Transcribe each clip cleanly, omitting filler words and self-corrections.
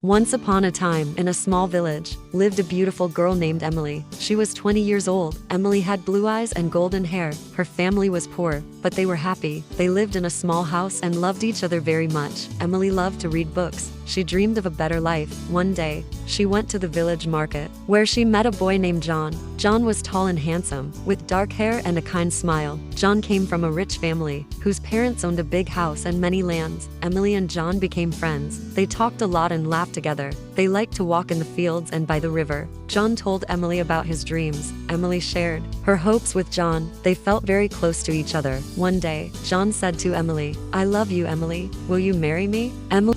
Once upon a time, in a small village, lived a beautiful girl named Emily. She was 20 years old. Emily had blue eyes and golden hair. Her family was poor, but they were happy. They lived in a small house and loved each other very much. Emily loved to read books. She dreamed of a better life. One day, she went to the village market, where she met a boy named John. John was tall and handsome, with dark hair and a kind smile. John came from a rich family, whose parents owned a big house and many lands. Emily and John became friends. They talked a lot and laughed together. They liked to walk in the fields and by the river. John told Emily about his dreams. Emily shared her hopes with John. They felt very close to each other. One day, John said to Emily, "I love you, Emily. Will you marry me?"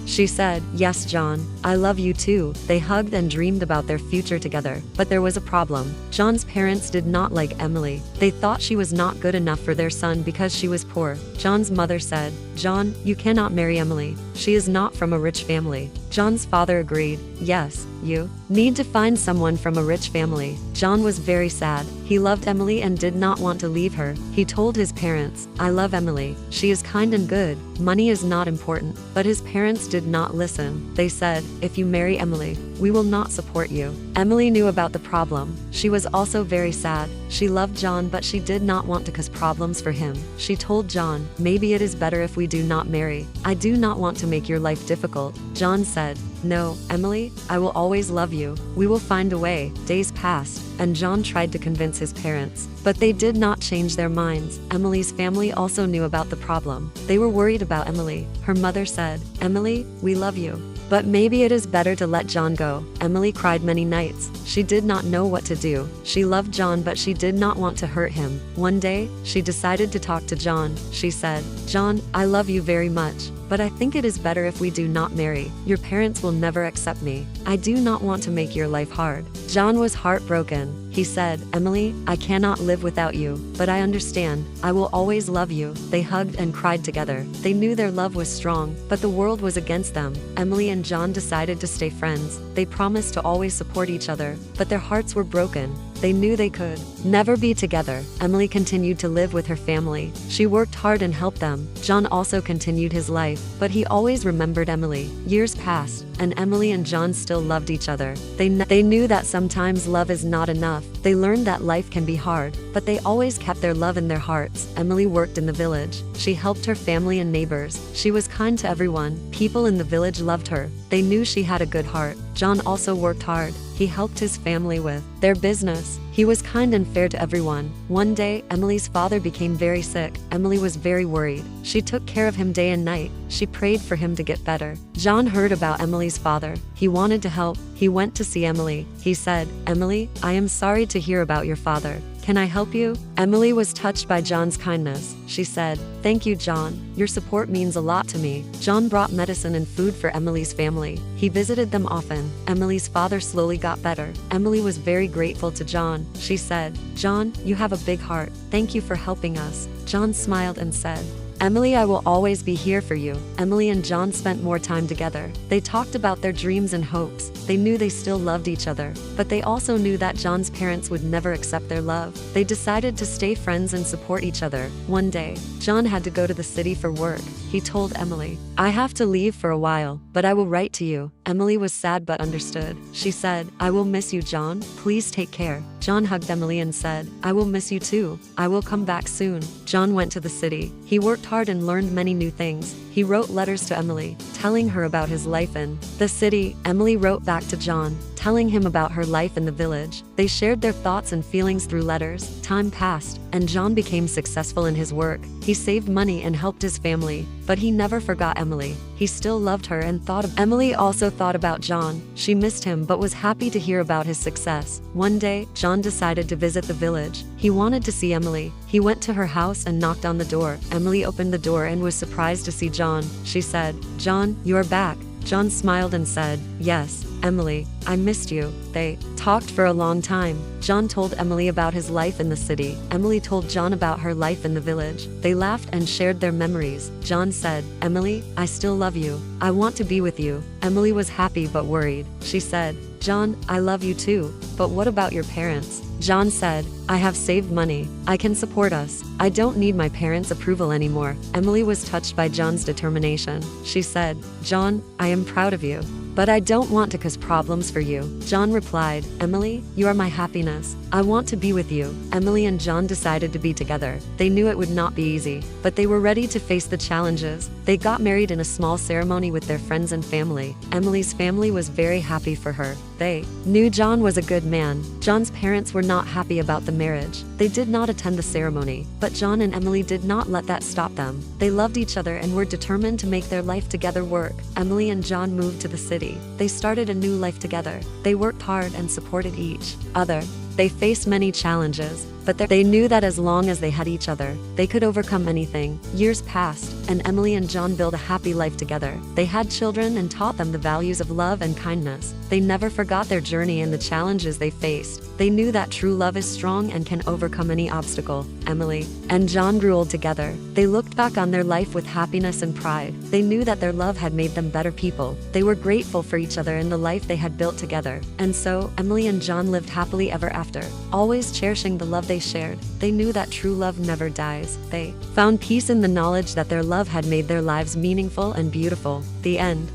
She said, "Yes, John. I love you too." They hugged and dreamed about their future together. But there was a problem. John's parents did not like Emily. They thought she was not good enough for their son because she was poor. John's mother said, "John, you cannot marry Emily. She is not from a rich family." John's father agreed. "Yes, you need to find someone from a rich family." John was very sad. He loved Emily and did not want to leave her. He told his parents, "I love Emily. She is kind and good. Money is not important." But his parents did not listen. They said, "If you marry Emily, we will not support you." Emily knew about the problem. She was also very sad. She loved John, but she did not want to cause problems for him. She told John, "Maybe it is better if we do not marry. I do not want to make your life difficult." John said, "No, Emily, I will always love you. We will find a way." Days passed, and John tried to convince his parents, but they did not change their minds. Emily's family also knew about the problem. They were worried about Emily. Her mother said, "Emily, we love you, but maybe it is better to let John go." Emily cried many nights. She did not know what to do. She loved John, but she did not want to hurt him. One day, she decided to talk to John. She said, "John, I love you very much, but I think it is better if we do not marry. Your parents will never accept me. I do not want to make your life hard." John was heartbroken. He said, "Emily, I cannot live without you, but I understand. I will always love you." They hugged and cried together. They knew their love was strong, but the world was against them. Emily and John decided to stay friends. They promised to always support each other, but their hearts were broken. They knew they could never be together. Emily continued to live with her family. She worked hard and helped them. John also continued his life, but he always remembered Emily. Years passed, and Emily and John still loved each other. They knew that sometimes love is not enough. They learned that life can be hard, but they always kept their love in their hearts. Emily worked in the village. She helped her family and neighbors. She was kind to everyone. People in the village loved her. They knew she had a good heart. John also worked hard. He helped his family with their business. He was kind and fair to everyone. One day, Emily's father became very sick. Emily was very worried. She took care of him day and night. She prayed for him to get better. John heard about Emily's father. He wanted to help. He went to see Emily. He said, "Emily, I am sorry to hear about your father. Can I help you?" Emily was touched by John's kindness. She said, "Thank you, John. Your support means a lot to me." John brought medicine and food for Emily's family. He visited them often. Emily's father slowly got better. Emily was very grateful to John. She said, "John, you have a big heart. Thank you for helping us." John smiled and said, "Emily, I will always be here for you." Emily and John spent more time together. They talked about their dreams and hopes. They knew they still loved each other, but they also knew that John's parents would never accept their love. They decided to stay friends and support each other. One day, John had to go to the city for work. He told Emily, "I have to leave for a while, but I will write to you." Emily was sad but understood. She said, "I will miss you, John. Please take care." John hugged Emily and said, "I will miss you too. I will come back soon." John went to the city. He worked hard and learned many new things. He wrote letters to Emily, telling her about his life in the city. Emily wrote back to John, telling him about her life in the village. They shared their thoughts and feelings through letters. Time passed, and John became successful in his work. He saved money and helped his family, but he never forgot Emily. He still loved her and thought of Emily also thought about John. She missed him but was happy to hear about his success. One day, John decided to visit the village. He wanted to see Emily. He went to her house and knocked on the door. Emily opened the door and was surprised to see John. She said, "John, you are back." John smiled and said, "Yes, Emily, I missed you." They talked for a long time. John told Emily about his life in the city. Emily told John about her life in the village. They laughed and shared their memories. John said, "Emily, I still love you. I want to be with you." Emily was happy but worried. She said, "John, I love you too, but what about your parents?" John said, "I have saved money. I can support us. I don't need my parents' approval anymore." Emily was touched by John's determination. She said, "John, I am proud of you. "But I don't want to cause problems for you." John replied, "Emily, you are my happiness. I want to be with you." Emily and John decided to be together. They knew it would not be easy, but they were ready to face the challenges. They got married in a small ceremony with their friends and family. Emily's family was very happy for her. They knew John was a good man. John's parents were not happy about the marriage. They did not attend the ceremony, but John and Emily did not let that stop them. They loved each other and were determined to make their life together work. Emily and John moved to the city. They started a new life together. They worked hard and supported each other. They faced many challenges, but they knew that as long as they had each other, they could overcome anything. Years passed, and Emily and John built a happy life together. They had children and taught them the values of love and kindness. They never forgot their journey and the challenges they faced. They knew that true love is strong and can overcome any obstacle. Emily and John grew old together. They looked back on their life with happiness and pride. They knew that their love had made them better people. They were grateful for each other and the life they had built together. And so, Emily and John lived happily ever after, always cherishing the love they shared. They knew that true love never dies. They found peace in the knowledge that their love had made their lives meaningful and beautiful. The end.